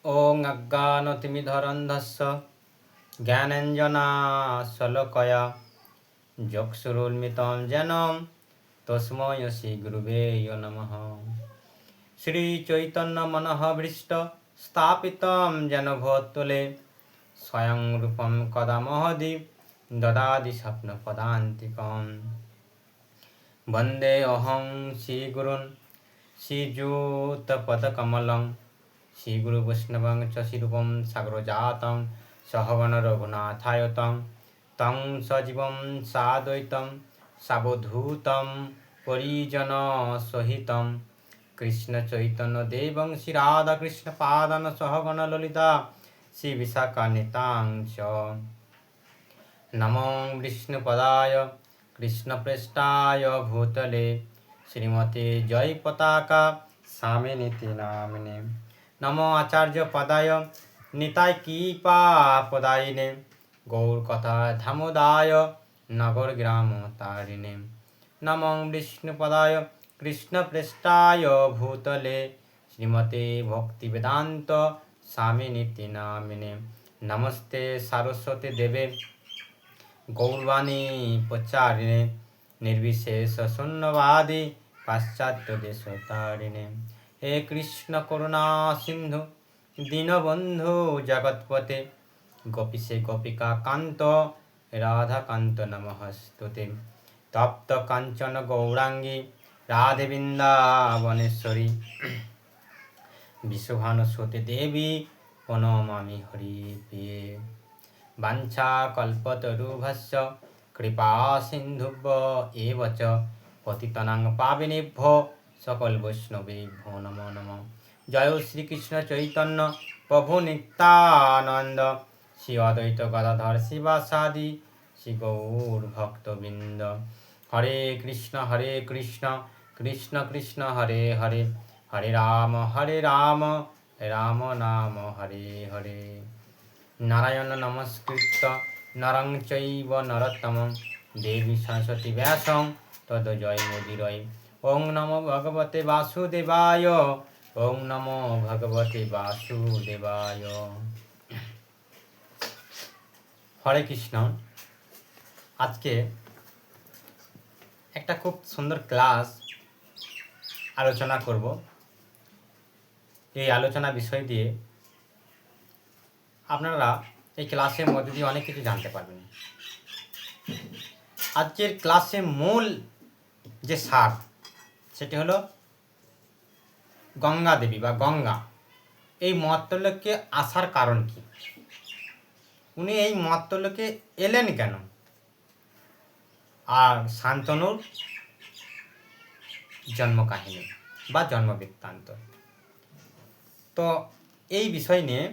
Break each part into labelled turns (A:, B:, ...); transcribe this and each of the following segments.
A: ওং অজ্ঞানতিমিরন্ধস্য জ্ঞানাঞ্জনাশলাকয়া চক্ষুরুন্মিলিतं যেন তস্मै শ্রীগুরুবে নমঃ। শ্রীচৈতন্যমনোভীষ্ট স্থাপিतं যেন ভূতলে স্বয়ং রূপং কদা মহদি দদাতি স্বপ্নপদান্তিকम्। বন্দে অহং শ্রীগুরুन् শ্রীযুতপদকমলং শ্রীগুরুবৈষ্ণবং চ শ্রীরূপং সাগ্রজাতং সহগণ রঘুনাথায়তং তং সজীবং সাদ্বৈতং সাবধূতং পরিজনসহিতং কৃষ্ণ চৈতন্য দেবং শ্রী রাধা কৃষ্ণ পাদান সহগণ ললিতা শ্রী বিশাখান্বিতাং চ। নমো বিষ্ণুপদায় কৃষ্ণপ্রেষ্ঠায় ভূতলে শ্রীমতে জয় পতাকা স্বামিনীতি নামিনে। নমো আচার্য পদায় নিতাই কৃপা পদায়িনে গৌর কথা ধামোদায় নগর গ্রাম তারিণে। নমো বিষ্ণুপদায় কৃষ্ণপ্রেষ্ঠায় ভূতলে শ্রীমতে ভক্তিবেদান্ত স্বামিনীতি নামিনে। নমস্তে সরস্বতী দেবে গৌরবাণী প্রচারিণে নির্বিশেষ শূন্যবাদী পাশ্চাত্য দেশতারিণে। হে কৃষ্ণ করুণা সিন্ধু দীনবন্ধু জগৎপতে গোপীশে গোপিকা কান্ত রাধাকান্ত নমস্তুতে। তপ্ত কাঞ্চন গৌরাঙ্গী রাধে বৃন্দাবনেশ্বরী বিশ্বভানুসুতে দেবী প্রণমামি হরিপ্রিয়ে। বাঞ্ছা কল্পতরুভ্যশ্চ কৃপা সিন্ধুভ্য এব চ পতিতানাং পাবনেভ্যো সকল বৈষ্ণবেভ্যো নমো নমঃ। জয় শ্রীকৃষ্ণ চৈতন্য প্রভু নিত্যানন্দ শ্রী অদ্বৈত গদাধর শিবাসাদি শ্রী গৌর ভক্তবৃন্দ। হরে কৃষ্ণ কৃষ্ণ কৃষ্ণ হরে হরে হরে রাম রাম নাম হরে হরে। নারায়ণ নমস্কৃত্য নরং চৈব নরোত্তমং দেবী সরস্বতী ব্যাসং ততো জয়মুদীরয়ে। ওং নমো ভগবতে বাসুদেবায় ওং নমো ভগবতে বাসুদেবায়। হরে কৃষ্ণ। আজকে একটা খুব সুন্দর ক্লাস আলোচনা করব। এই আলোচনা বিষয় দিয়ে আপনারা এই ক্লাসের মধ্যে দিয়ে অনেক কিছু জানতে পারবেন। আজকের ক্লাসের মূল যে সার সেটি হলো গঙ্গা দেবী বা গঙ্গা এই মর্ত্যলোকে আসার কারণ কি, উনি এই মর্ত্যলোকে এলেন কেন, আর শান্তনুর জন্ম কাহিনী বা জন্ম বৃত্তান্ত। তো এই বিষয় নিয়ে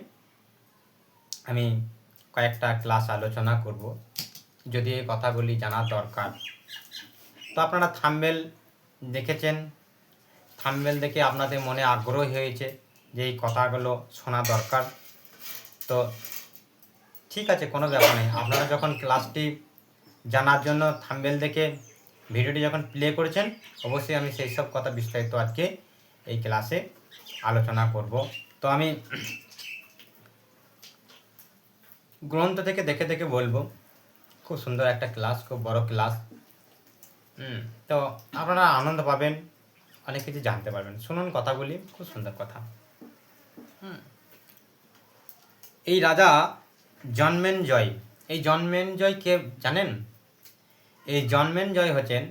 A: আমি কয়েকটা ক্লাস আলোচনা করব। যদি এই কথাগুলি জানা দরকার, তো আপনারা থাম্বনেল দেখেছেন, থাম্বনেল দেখে আপনাদের মনে আগ্রহ হয়েছে যে এই কথাগুলো শোনা দরকার। তো ঠিক আছে, কোনো ব্যাপার নেই। আপনারা যখন ক্লাসটি জানার জন্য থাম্বনেল দেখে ভিডিওটি যখন প্লে করেছেন, অবশ্যই আমি সেই সব কথা বিস্তারিত আজকে এই ক্লাসে আলোচনা করব। তো আমি গ্রন্থ থেকে দেখে দেখে বলবো। খুব সুন্দর একটা ক্লাস, খুব বড় ক্লাস। তো আপনারা আনন্দ পাবেন, অনেক কিছু জানতে পারবেন। শুনুন কথাগুলি, খুব সুন্দর কথা। এই রাজা জন্মেঞ্জয়, এই জন্মেঞ্জয় কে জানেন? এই জন্মেঞ্জয় হচ্ছেন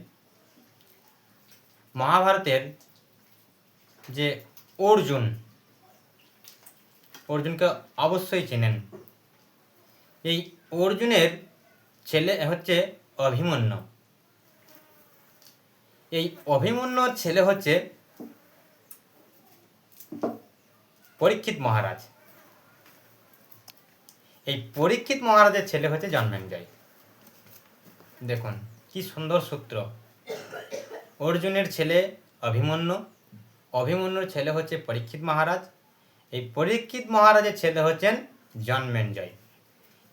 A: মহাভারতের যে অর্জুনকে অবশ্যই চেনেন। এই অর্জুনের ছেলে হচ্ছে অভিমন্যু। এই অভিমন্যুর ছেলে হচ্ছে পরীক্ষিত মহারাজ। এই পরীক্ষিত মহারাজের ছেলে হচ্ছে জন্মেঞ্জয়। দেখুন কি সুন্দর সূত্র। অর্জুনের ছেলে অভিমন্যু, অভিমন্যুর ছেলে হচ্ছে পরীক্ষিত মহারাজ, এই পরীক্ষিত মহারাজের ছেলে হচ্ছেন জন্মেঞ্জয়।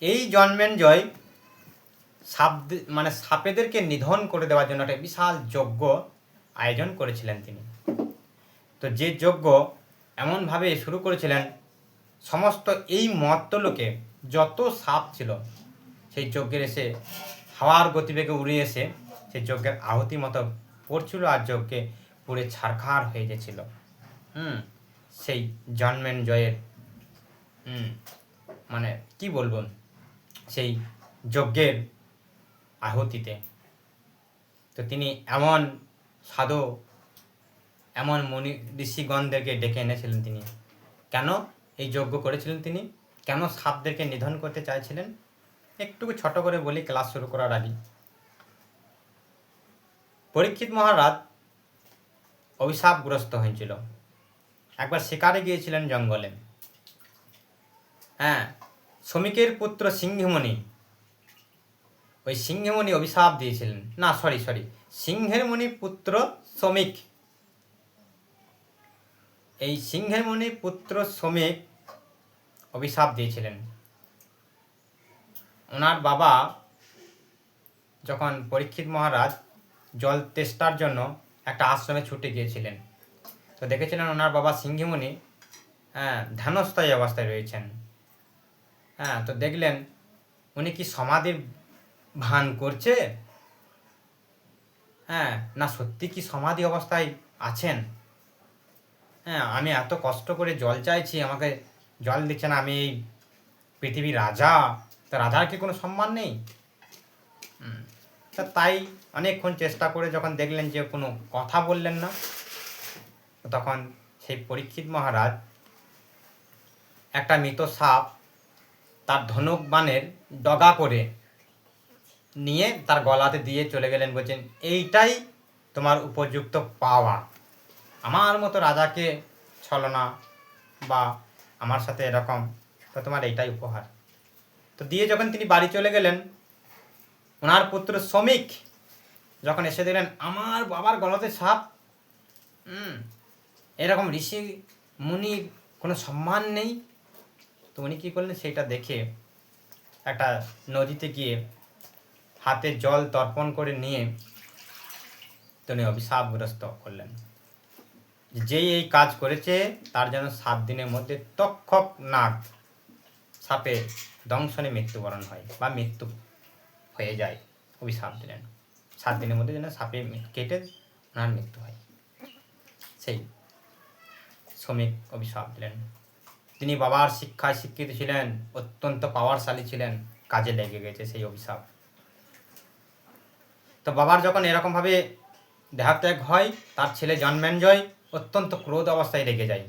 A: এই জন্মেঞ্জয় সাপেদেরকে নিধন করে দেওয়ার জন্য একটা বিশাল যজ্ঞ আয়োজন করেছিলেন তিনি। তো যে যজ্ঞ এমনভাবে শুরু করেছিলেন, সমস্ত এই মর্তলোকে যত সাপ ছিল সেই যজ্ঞের এসে হাওয়ার গতিবেগে উড়ে এসে সেই যজ্ঞের আহুতি মতো পড়ছিল আর যজ্ঞে পুড়ে ছারখার হয়ে গেছিল। সেই জন্মেঞ্জয়ের মানে কি বলবো, সেই যজ্ঞের আহুতিতে। তো তিনি এমন সাধু, এমন মুনি ঋষিগণদেরকে ডেকে এনেছিলেন। তিনি কেন এই যজ্ঞ করেছিলেন, তিনি কেন সাপদেরকে নিধন করতে চাইছিলেন, একটু ছোট করে বলি ক্লাস শুরু করার আগে। পরীক্ষিত মহারাজ অভিশাপগ্রস্ত হয়েছিল। একবার শিকারে গিয়েছিলেন জঙ্গলে। শ্রমিকের পুত্র সিংহমণি, ওই সিংহমণি অভিশাপ দিয়েছিলেন, না সরি সিংহের মণি পুত্র শ্রমিক। এই সিংহের মণি পুত্র শ্রমিক অভিশাপ দিয়েছিলেন। ওনার বাবা যখন পরীক্ষিত মহারাজ জল তেষ্টার জন্য একটা আশ্রমে ছুটে গিয়েছিলেন, তো দেখেছিলেন ওনার বাবা সিংহমণি ধ্যানস্থায়ী অবস্থায় রয়েছেন। তো দেখলেন উনি কি সমাধির ভান করছে, না সত্যি কি সমাধি অবস্থায় আছেন। আমি এত কষ্ট করে জল চাইছি, আমাকে জল দিচ্ছে না, আমি এই পৃথিবীর রাজা, তা রাজার কি কোনো সম্মান নেই। তা তাই অনেকক্ষণ চেষ্টা করে যখন দেখলেন যে কোনো কথা বললেন না, তখন সেই পরীক্ষিত মহারাজ একটা মৃত সাপ তার ধনুক বাণের ডগা করে নিয়ে তার গলাতে দিয়ে চলে গেলেন, বলছেন এইটাই তোমার উপযুক্ত পাওয়া, আমার মতো রাজাকে ছলনা বা আমার সাথে এরকম, তো তোমার এইটাই উপহার। তো দিয়ে যখন তিনি বাড়ি চলে গেলেন, ওনার পুত্র শ্রমিক যখন এসে দেখলেন আমার বাবার গলাতে সাপ, এরকম ঋষি মুনির কোনো সম্মান নেই, তো উনি কী করলেন, সেটা দেখে একটা নদীতে গিয়ে হাতে জল তর্পণ করে নিয়ে তিনি অভিশাপগ্রস্ত করলেন, যেই এই কাজ করেছে তার যেন 7 দিনের মধ্যে তক্ষক নাগ সাপে দংশনে মৃত্যুবরণ হয় বা মৃত্যু হয়ে যায়। অভিশাপ দিলেন 7 দিনের মধ্যে যেন সাপে কেটে ওনার মৃত্যু হয়। সেই শ্রমিক অভিশাপ দিলেন। তিনি বাবার শিক্ষায় শিক্ষিত ছিলেন, অত্যন্ত পাওয়ারশালী ছিলেন, কাজে লেগে গেছে সেই অভিশাপ। তো বাবার যখন এরকমভাবে দেহাত্যাগ হয়, তার ছেলে জন্মেঞ্জয় অত্যন্ত ক্রোধ অবস্থায় রেগে যায়।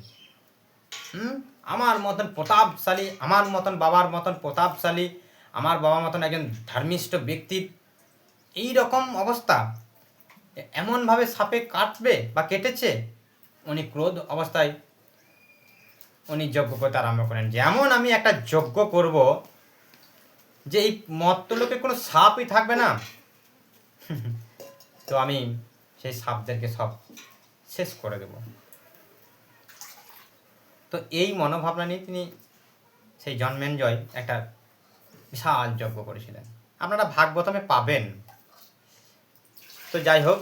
A: আমার মতন প্রতাপশালী, আমার মতন বাবার মতন প্রতাপশালী, আমার বাবার মতন একজন ধর্মিষ্ঠ ব্যক্তির এই রকম অবস্থা, এমনভাবে সাপে কাটবে বা কেটেছে, উনি ক্রোধ অবস্থায় উনি যজ্ঞ করতে আরম্ভ করেন, যেমন আমি একটা যজ্ঞ করব যে এই মর্তলোকে কোনো সাপই থাকবে না, তো আমি সেই সাপদেরকে সব শেষ করে দেব। তো এই মনোভাবনা নিয়ে তিনি সেই জন্মেঞ্জয় একটা বিশাল যজ্ঞ করেছিলেন, আপনারা ভাগবতমে পাবেন। তো যাই হোক,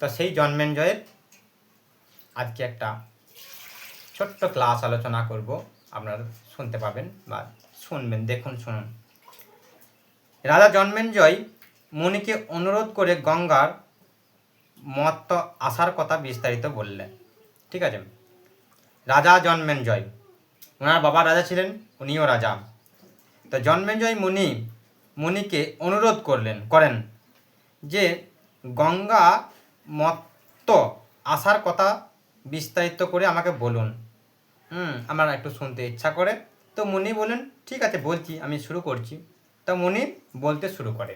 A: তো সেই জন্মেঞ্জয়ের আজকে একটা ছোট্ট ক্লাস আলোচনা করব, আপনারা শুনতে পাবেন বা শুনবেন, দেখুন শুনুন। রাজা জন্মেঞ্জয় মুনিকে অনুরোধ করে গঙ্গার মত্ত আসার কথা বিস্তারিত বললেন। ঠিক আছে, রাজা জন্মেঞ্জয়, ওনার বাবা রাজা ছিলেন, উনিও রাজা। তো জন্মেঞ্জয় মুনিকে অনুরোধ করেন যে গঙ্গা মত্ত আসার কথা বিস্তারিত করে আমাকে বলুন, আমার একটু শুনতে ইচ্ছা করে। তো মুনি বলেন ঠিক আছে বলছি, আমি শুরু করছি। তো মুনি বলতে শুরু করে।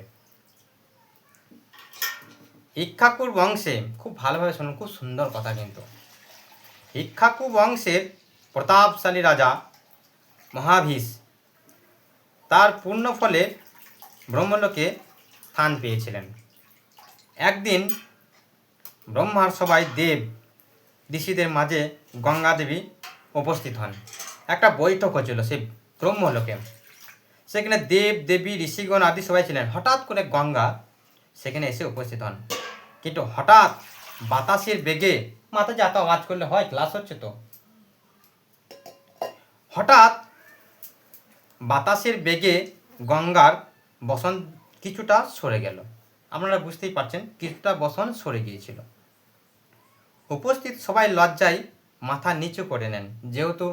A: ইক্ষ্বাকুর বংশে, খুব ভালোভাবে শুনুন, খুব সুন্দর কথা কিন্তু। ইক্ষ্বাকু বংশের প্রতাপশালী রাজা মহাভীষ তার পূর্ণ ফলে ব্রহ্মলোকে স্থান পেয়েছিলেন। একদিন ব্রহ্মার সবাই দেব ঋষিদের মাঝে গঙ্গা দেবী উপস্থিত হন। একটা বৈঠক হচ্ছিল সেই ব্রহ্মলোকে, সেখানে দেব দেবী ঋষিগণ আদি সবাই ছিলেন। হঠাৎ করে গঙ্গা সেখানে এসে উপস্থিত হন, কিন্তু হঠাৎ বাতাসের বেগে, মাথা যে এত আওয়াজ করলে হয়, ক্লাস হচ্ছে তো, হঠাৎ বাতাসের বেগে গঙ্গার বসন কিছুটা সরে গেল। আপনারা বুঝতেই পারছেন, কিছুটা বসন সরে গিয়েছিল। উপস্থিত সবাই লজ্জায় মাথা নিচু করে নেন, যেহেতু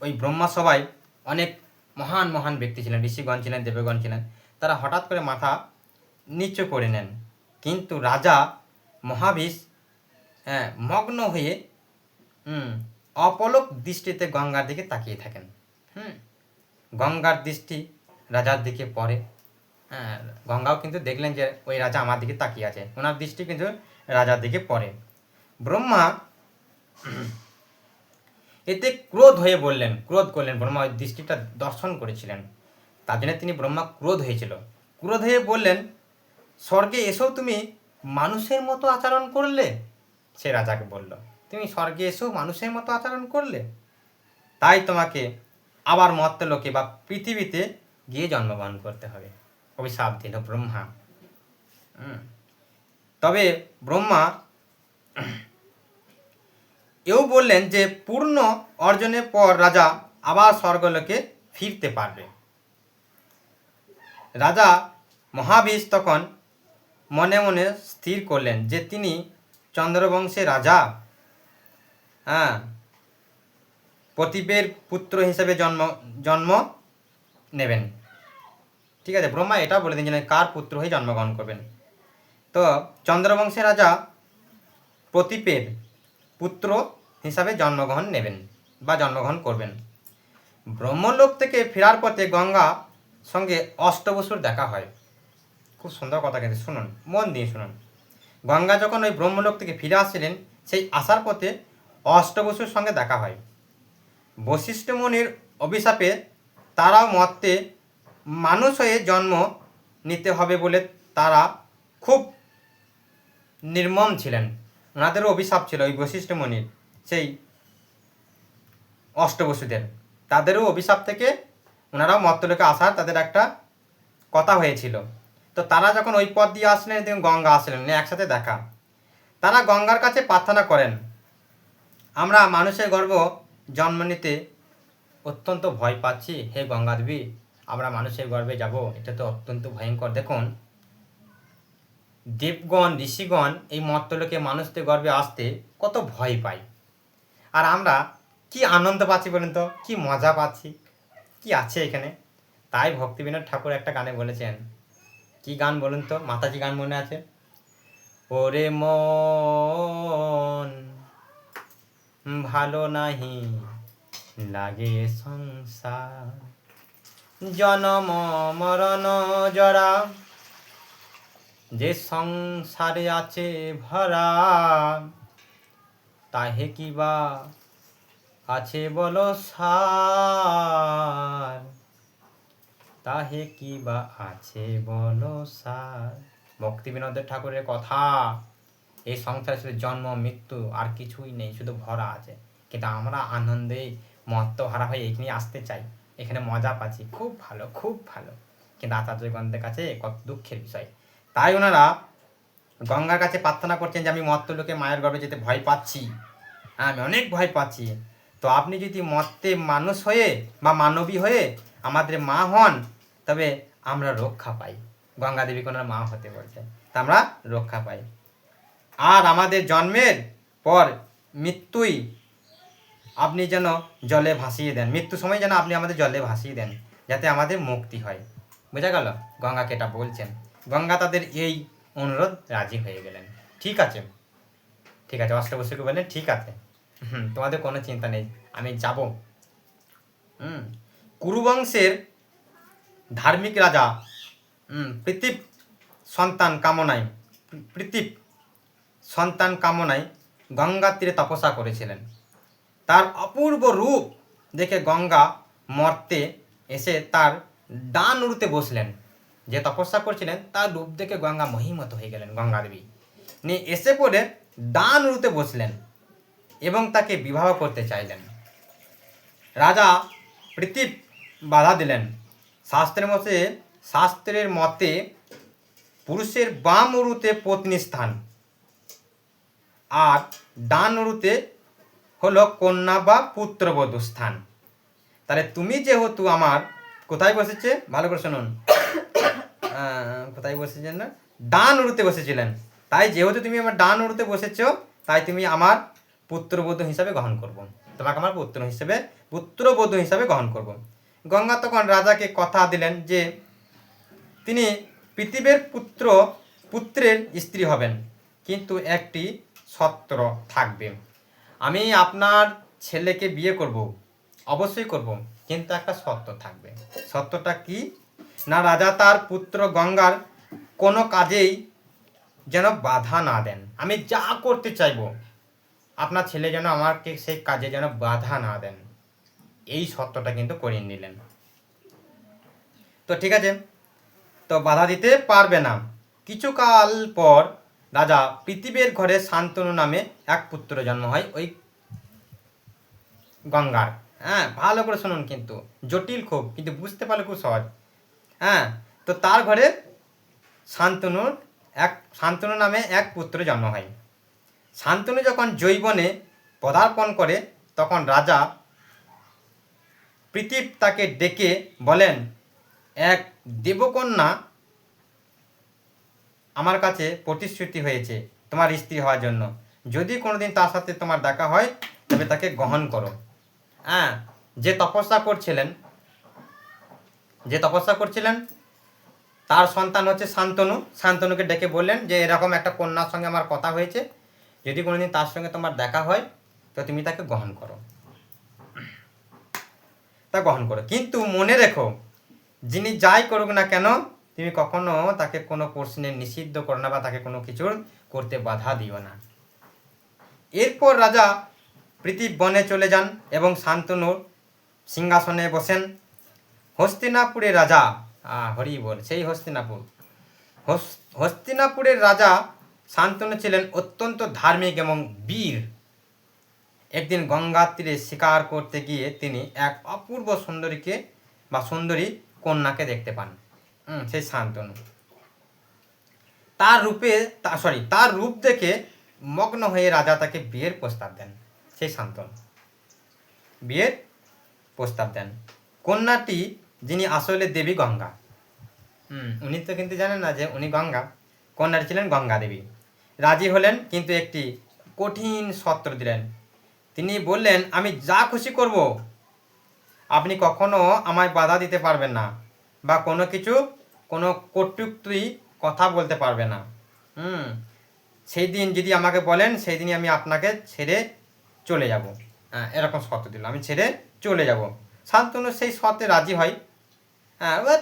A: ওই ব্রহ্মা সবাই অনেক মহান মহান ব্যক্তি ছিলেন, ঋষিগণ ছিলেন, দেবগণ ছিলেন, তারা হঠাৎ করে মাথা নিচু করে নেন। কিন্তু রাজা মহাবিষ মগ্ন হয়ে অপলক দৃষ্টিতে গঙ্গার দিকে তাকিয়ে থাকেন। গঙ্গার দৃষ্টি রাজার দিকে পড়ে। গঙ্গাও কিন্তু দেখলেন যে ওই রাজা আমার দিকে তাকিয়ে আছে, ওনার দৃষ্টি কিন্তু রাজার দিকে পড়ে। ব্রহ্মা এতে ক্রোধ হয়ে বললেন, ক্রোধ করলেন, ব্রহ্মা ওই দৃষ্টিটা দর্শন করেছিলেন, তার জন্য তিনি ব্রহ্মা ক্রোধ হয়েছিল। ক্রোধ হয়ে বললেন, স্বর্গে এসেও তুমি মানুষের মতো আচরণ করলে। সে রাজাকে বলল, তুমি স্বর্গে এসেও মানুষের মতো আচরণ করলে, তাই তোমাকে আবার মর্ত্যলোকে বা পৃথিবীতে গিয়ে জন্মগ্রহণ করতে হবে। অভিশাপ দিল ব্রহ্মা। তবে ব্রহ্মা এও বললেন যে পূর্ণ অর্জনের পর রাজা আবার স্বর্গলোকে ফিরতে পারবে। রাজা মহাবিষ তখন মনে মনে স্থির করলেন যে তিনি চন্দ্রবংশের রাজা, প্রতীপের পুত্র হিসেবে জন্ম নেবেন। ঠিক আছে, ব্রহ্মা এটা বলে দিন যে কার পুত্র হয়ে জন্মগ্রহণ করবেন। তো চন্দ্রবংশের রাজা প্রতীপের পুত্র হিসাবে জন্মগ্রহণ নেবেন বা জন্মগ্রহণ করবেন। ব্রহ্মলোক থেকে ফেরার পথে গঙ্গা সঙ্গে অষ্টবসুর দেখা হয়। খুব সুন্দর কথা, কিন্তু শুনুন, মন দিয়ে শুনুন। গঙ্গা যখন ওই ব্রহ্মলোক থেকে ফিরে আসছিলেন, সেই আসার পথে অষ্টবসুর সঙ্গে দেখা হয়। বশিষ্ঠ মুনির অভিশাপে তারাও মর্তে মানুষ হয়ে জন্ম নিতে হবে বলে তারা খুব নির্মম ছিলেন। ওনাদেরও অভিশাপ ছিল, ওই বশিষ্ঠ মুনির, সেই অষ্টবসুদের, তাদেরও অভিশাপ থেকে ওনারাও মর্তলোকে আসার তাদের একটা কথা হয়েছিল। তো তারা যখন ওই পথ দিয়ে আসলেন, গঙ্গা আসলেন, একসাথে দেখা। তারা গঙ্গার কাছে প্রার্থনা করেন, আমরা মানুষের গর্ভ জন্ম নিতে অত্যন্ত ভয় পাচ্ছি, হে গঙ্গা দেবী, আমরা মানুষের গর্ভে যাব, এটা তো অত্যন্ত ভয়ঙ্কর। দেখুন, দেবগণ ঋষিগণ এই মর্তলোকে মানুষদের গর্ভে আসতে কত ভয় পায়, আর আমরা কি আনন্দ পাচ্ছি বলুন তো, কি মজা পাচ্ছি, কি আছে এখানে। তাই ভক্তিবিনোদ ঠাকুর একটা গানে বলেছেন, কি গান বলুন তো, মাতাজি গান মনে আছে? ওরে মন ভালো নাহি লাগে সংসার, জনম মরণ জরা যে সংসারে আছে ভরা, তাহে কিবা আছে বলো সার, তাহে কিবা আছে বলো সার। ভক্তিবিনোদ ঠাকুরের কথা। এই সংসারে শুধু জন্ম মৃত্যু আর কিছুই নেই, শুধু ভরা আছে, কিন্তু আমরা আনন্দে মত্তহারা হয়ে এখানে আসতে চাই, এখানে মজা পাচ্ছি, খুব ভালো খুব ভালো, কিন্তু আচার্যগণদের কাছে কত দুঃখের বিষয়। তাই ওনারা গঙ্গার কাছে প্রার্থনা করছেন যে আমি মর্ত্যলোকে মায়ের গর্ভে যেতে ভয় পাচ্ছি, আমি অনেক ভয় পাচ্ছি। তো আপনি যদি মর্তে মানুষ হয়ে বা মানবী হয়ে আমাদের মা হন, তবে আমরা রক্ষা পাই। গঙ্গা দেবী ওনার মা হতে বলছে, তা আমরা রক্ষা পাই। আর আমাদের জন্মের পর মৃত্যুই আপনি যেন জলে ভাসিয়ে দেন, মৃত্যু সময় যেন আপনি আমাদের জলে ভাসিয়ে দেন, যাতে আমাদের মুক্তি হয়। বোঝা গেল? গঙ্গাকে এটা বলছেন। গঙ্গা তাদের এই অনুরোধ রাজি হয়ে গেলেন। ঠিক আছে, ঠিক আছে, অষ্টবসুকে বললেন ঠিক আছে, তোমাদের কোনো চিন্তা নেই, আমি যাব। কুরুবংশের ধার্মিক রাজা পৃথিব সন্তান কামনায় গঙ্গার তীরে তপস্যা করেছিলেন। তার অপূর্ব রূপ দেখে গঙ্গা মর্তে এসে তার ডান উরুতে বসলেন। যে তপস্যা করছিলেন তার রূপ দেখে গঙ্গা মহিমত হয়ে গেলেন। গঙ্গা দেবী নিয়ে এসে পড়ে ডান উরুতে বসলেন এবং তাকে বিবাহ করতে চাইলেন। রাজা পৃথিব বাধা দিলেন। শাস্ত্রের মতে পুরুষের বাম উরুতে পত্নী স্থান, আর ডান উরুতে হলো কন্যা বা পুত্রবধূ স্থান। তাহলে তুমি যেহেতু আমার কোথায় বসেছে, ভালো করে শুনুন, কোথায় বসেছেন না, ডান উড়ুতে বসেছিলেন, তাই যেহেতু তুমি আমার ডান উড়ুতে বসেছো, তাই তুমি আমার পুত্রবধূ হিসাবে গ্রহণ করব, তোমাকে আমার পুত্রবধূ হিসাবে গ্রহণ করব। গঙ্গা তখন রাজাকে কথা দিলেন যে তিনি পৃথিবীর পুত্রের স্ত্রী হবেন, কিন্তু একটি শর্ত থাকবে। আমি আপনার ছেলেকে বিয়ে করব, অবশ্যই করব, কিন্তু একটা শর্ত থাকবে। শর্তটা কি না, রাজা তার পুত্র গঙ্গার কোনো কাজেই যেন বাধা না দেন। আমি যা করতে চাইব আপনার ছেলে যেন আমাকে সেই কাজে যেন বাধা না দেন, এই শর্তটা কিন্তু করিয়ে নিলেন। তো ঠিক আছে, তো বাধা দিতে পারবে না। কিছুকাল পর রাজা পৃথিবীর ঘরে শান্তনু নামে এক পুত্র জন্ম হয় ওই গঙ্গার। হ্যাঁ, ভালো করে শুনুন, কিন্তু জটিল খুব, কিন্তু বুঝতে পারলে খুব সহজ। হ্যাঁ, তো তার ঘরে শান্তনু নামে এক পুত্র জন্ম হয়। শান্তনু যখন যৌবনে পদার্পণ করে তখন রাজা পৃথিব তাকে ডেকে বলেন, এক দেবকন্যা আমার কাছে প্রতিশ্রুতি হয়েছে তোমার স্ত্রী হওয়ার জন্য, যদি কোনোদিন তার সাথে তোমার দেখা হয় তবে তাকে গ্রহণ করো। হ্যাঁ, যে তপস্যা করছিলেন তার সন্তান হচ্ছে শান্তনু। শান্তনুকে ডেকে বললেন যে এরকম একটা কন্যার সঙ্গে আমার কথা হয়েছে, যদি কোনোদিন তার সঙ্গে তোমার দেখা হয় তো তুমি তাকে গ্রহণ করো। কিন্তু মনে রেখো, যিনি যাই করুক না কেন তুমি কখনো তাকে কোনো প্রশ্নে নিষিদ্ধ করো না বা তাকে কোনো কিছুর করতে বাধা দিও না। এরপর রাজা পৃথিবী বনে চলে যান এবং শান্তনুর সিংহাসনে বসেন। হস্তিনাপুরের রাজা, হরি বল, সেই হস্তিনাপুরের রাজা শান্তনু ছিলেন অত্যন্ত ধার্মিক এবং বীর। একদিন গঙ্গার তীরে শিকার করতে গিয়ে তিনি এক অপূর্ব সুন্দরী কন্যাকে দেখতে পান। সেই শান্তনু তার রূপ দেখে মগ্ন হয়ে রাজা তাকে বিয়ের প্রস্তাব দেন। সেই শান্তনু বিয়ের প্রস্তাব দেন। কন্যাটি, যিনি আসলে দেবী গঙ্গা, উনি তো কিন্তু জানেন না যে উনি গঙ্গা, কন্যাটি ছিলেন গঙ্গা দেবী, রাজি হলেন, কিন্তু একটি কঠিন শর্ত দিলেন। তিনি বললেন, আমি যা খুশি করব, আপনি কখনো আমায় বাধা দিতে পারবেন না বা কোনো কটূক্তি কথা বলতে পারবে না। সেই দিন যদি আমাকে বলেন সেই দিনই আমি আপনাকে ছেড়ে চলে যাব। এরকম শর্ত দিল, আমি ছেড়ে চলে যাব। শান্তনু সেই শর্তে রাজি হয়।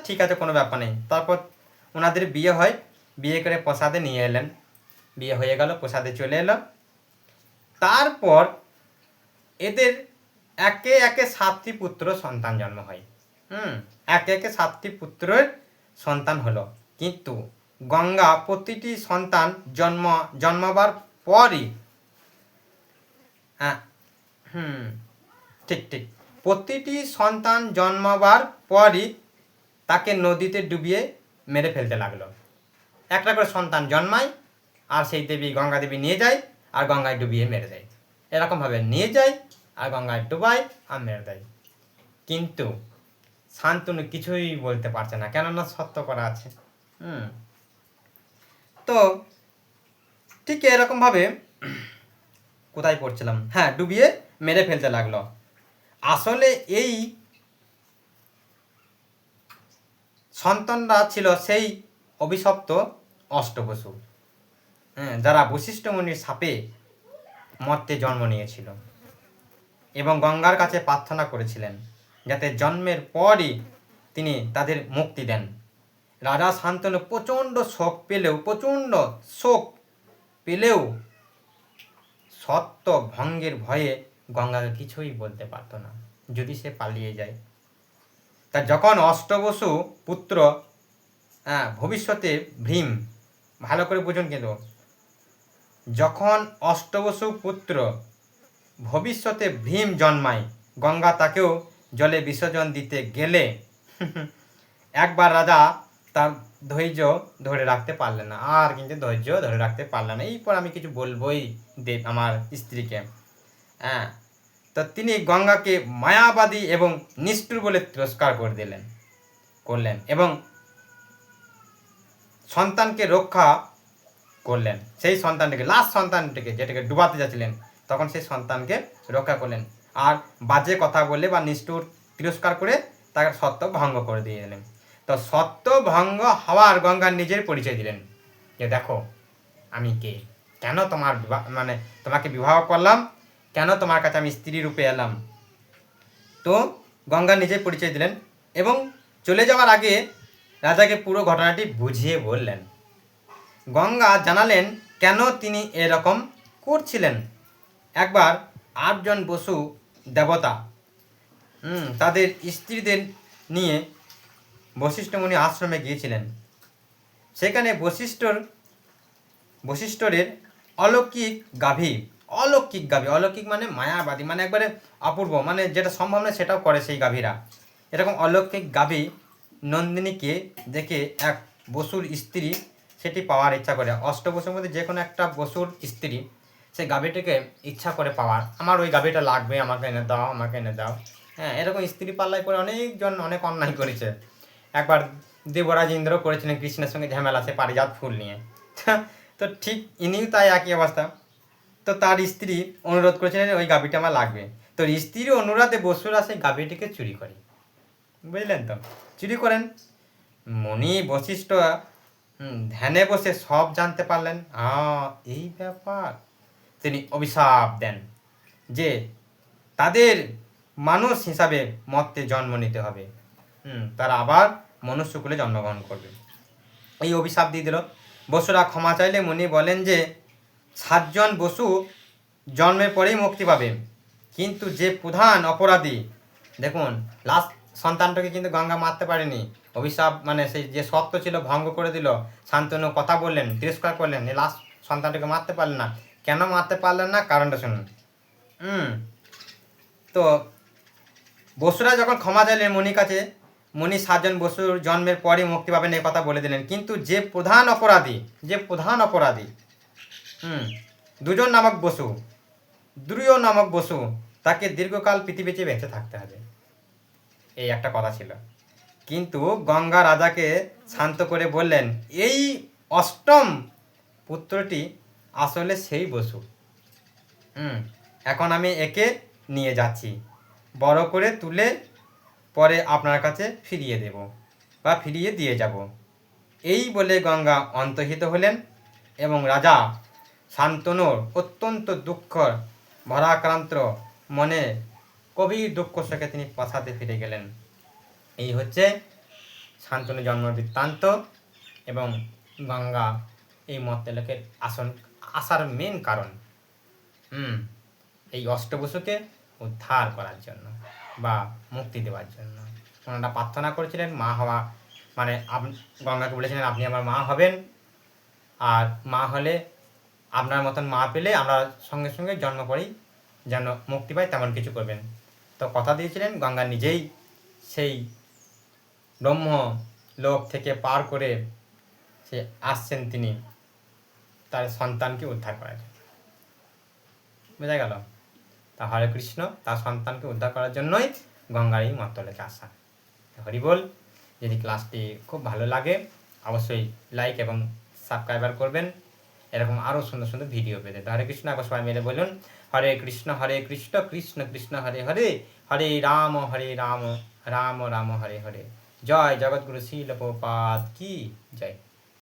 A: ঠিক আছে, কোনো ব্যাপার নেই। তারপর ওনাদের বিয়ে হয়, বিয়ে করে প্রসাদে নিয়ে এলেন, বিয়ে হয়ে গেল, প্রসাদে চলে এলো। তারপর এদের একে একে 7টি পুত্র সন্তান জন্ম হয়। একে একে 7টি পুত্রের সন্তান হলো, কিন্তু গঙ্গা প্রতিটি সন্তান জন্মাবার পরই ঠিক প্রতিটি সন্তান জন্মাবার পরই তাকে নদীতে ডুবিয়ে মেরে ফেলতে লাগলো। একটা করে সন্তান জন্মায় আর সেই দেবী গঙ্গা দেবী নিয়ে যায় আর গঙ্গায় ডুবিয়ে মেরে দেয়। এরকমভাবে নিয়ে যায় আর গঙ্গায় ডুবায় আর মেরে দেয়। কিন্তু শান্তনু কিছুই বলতে পারছে না, কেননা সত্য করা আছে। তো ঠিক এরকমভাবে কোথায় পড়ছিলাম, ডুবিয়ে মেরে ফেলতে লাগলো। আসলে এই সন্তানরা ছিল সেই অভিশপ্ত অষ্টবসু, যারা বশিষ্ঠ মুনির শাপে মর্তে জন্ম নিয়েছিল এবং গঙ্গার কাছে প্রার্থনা করেছিলেন যাতে জন্মের পরই তিনি তাদের মুক্তি দেন। রাজা শান্তনু প্রচণ্ড শোক পেলেও সত্য ভঙ্গের ভয়ে গঙ্গাকে কিছুই বলতে পারত না, যদি সে পালিয়ে যায়। তা যখন অষ্টবসু পুত্র ভবিষ্যতে ভীম, ভালো করে বুঝুন, কিন্তু যখন অষ্টবসু পুত্র ভবিষ্যতে ভীম জন্মায়, গঙ্গা তাকেও জলে বিসর্জন দিতে গেলে একবার রাজা তার ধৈর্য ধরে রাখতে পারলেন না, এরপর আমি কিছু বলবোই আমার স্ত্রীকে। তো তো তিনি গঙ্গাকে মায়াবাদী এবং নিষ্ঠুর বলে তিরস্কার করলেন এবং সন্তানকে রক্ষা করলেন। সেই সন্তানটিকে, লাস্ট সন্তানটিকে যেটাকে ডুবাতে যাচ্ছিলেন, তখন সেই সন্তানকে রক্ষা করলেন। আর বাজে কথা বলে বা নিষ্ঠুর তিরস্কার করে তাকে সত্য ভঙ্গ করে দিয়ে এলেন। তো সত্য ভঙ্গ হওয়ার গঙ্গা নিজের পরিচয় দিলেন যে দেখো আমি কে, কেন তোমার মানে তোমাকে বিবাহ করলাম, কেন তোমার কাছে আমি স্ত্রী রূপে এলাম। তো গঙ্গা নিজের পরিচয় দিলেন এবং চলে যাওয়ার আগে রাজাকে পুরো ঘটনাটি বুঝিয়ে বললেন। গঙ্গা জানালেন কেন তিনি এরকম করছিলেন। একবার 8 জন বসু দেবতা তাদের স্ত্রীদের নিয়ে বশিষ্ঠ মুনি আশ্রমে গিয়েছিলেন। সেখানে বশিষ্ঠের অলৌকিক গাভী মানে মায়াবাদী, মানে একবারে অপূর্ব, মানে যেটা সম্ভব নয় সেটাও করে সেই গাভীরা। এরকম অলৌকিক গাভী নন্দিনীকে দেখে এক বসুর স্ত্রী সেটি পাওয়ার ইচ্ছা করে। অষ্টবসুর মধ্যে যে কোনো একটা বসুর স্ত্রী সেই গাভীটিকে ইচ্ছা করে পাওয়ার, আমার ওই গাভীটা লাগবে, আমাকে এনে দাও। হ্যাঁ, এরকম স্ত্রী পাল্লায় পরে অনেকজন অনেক অন্যায় করেছে। একবার দেবরাজ ইন্দ্র করেছিলেন কৃষ্ণের সঙ্গে ঝামেলা, সে পারিজাত ফুল নিয়ে। তো ঠিক ইনিও তাই একই অবস্থা। তো তার স্ত্রী অনুরোধ করেছিলেন ওই গাভীটা আমার লাগবে। তো স্ত্রীর অনুরোধে বসুরা সেই গাভীটিকে চুরি করে, বুঝলেন তো, চুরি করেন। মুনি বশিষ্ঠ ধ্যানে বসে সব জানতে পারলেন, এই ব্যাপার। তিনি অভিশাপ দেন যে তাদের মানুষ হিসাবে মর্তে জন্ম নিতে হবে, তারা আবার মনুষ্যকুলে জন্মগ্রহণ করবে, এই অভিশাপ দিয়ে দিল। বসুরা ক্ষমা চাইলে মুনি বলেন যে 7 জন বসু জন্মের পরেই মুক্তি পাবে, কিন্তু যে প্রধান অপরাধী, দেখুন লাস্ট সন্তানটাকে কিন্তু গঙ্গা মারতে পারেনি, অভিশাপ মানে সেই যে সত্য ছিল ভঙ্গ করে দিল, শান্তনু কথা বললেন, তিরস্কার করলেন, এই লাস্ট সন্তানটাকে মারতে পারলেন না। কেন মারতে পারলেন না, কারণটা শুনুন। তো বসুরা যখন ক্ষমা চাইলেন মুনির কাছে, মুনি 7 জন বসুর জন্মের পরই মুক্তি পাবেন এই কথা বলে দিলেন, কিন্তু যে প্রধান অপরাধী 2 জন নামক বসু, দুর্য নামক বসু, তাকে দীর্ঘকাল পৃথিবীতে বেঁচে থাকতে হবে, এই একটা কথা ছিল। কিন্তু গঙ্গা রাজাকে শান্ত করে বললেন এই 8ম পুত্রটি আসলে সেই বসু। এখন আমি একে নিয়ে যাচ্ছি, বড় করে তুলে পরে আপনার কাছে ফিরিয়ে দেব বা ফিরিয়ে দিয়ে যাব। এই বলে গঙ্গা অন্তর্হিত হলেন এবং রাজা শান্তনুর অত্যন্ত দুঃখ ভারাক্রান্ত মনে গভীর দুঃখ সঙ্গে তিনি প্রাসাদে ফিরে গেলেন। এই হচ্ছে শান্তনু জন্ম বৃত্তান্ত এবং গঙ্গা এই মর্ত্যলোকে আসার মেন কারণ এই অষ্টবসুকে উদ্ধার করার জন্য বা মুক্তি দেওয়ার জন্য। ওনারা প্রার্থনা করেছিলেন মা হওয়া, মানে গঙ্গাকে বলেছিলেন আপনি আমার মা হবেন, আর মা হলে আপনার মতন মা পেলে আমরা সঙ্গে সঙ্গে জন্ম করেই যেন মুক্তি পাই তেমন কিছু করবেন। তো কথা দিয়েছিলেন, গঙ্গা নিজেই সেই ব্রহ্ম লোক থেকে পার করে সে আসছেন তিনি তার সন্তানকে উদ্ধার করার জন্য। বোঝা গেল? তা হরে কৃষ্ণ তার সন্তানকে উদ্ধার করার জন্যই গঙ্গার এই মর্ত্যলোকে আসা। হরিবল। যদি ক্লাসটি খুব ভালো লাগে অবশ্যই লাইক এবং সাবস্ক্রাইবার করবেন এরকম আরও সুন্দর সুন্দর ভিডিও পেতে। তো হরে কৃষ্ণ, একবার সবাই মিলে বলুন হরে কৃষ্ণ কৃষ্ণ কৃষ্ণ হরে হরে, হরে রাম রাম রাম হরে হরে। জয় জগৎগুরু শ্রীল প্রভুপাদ কি জয়।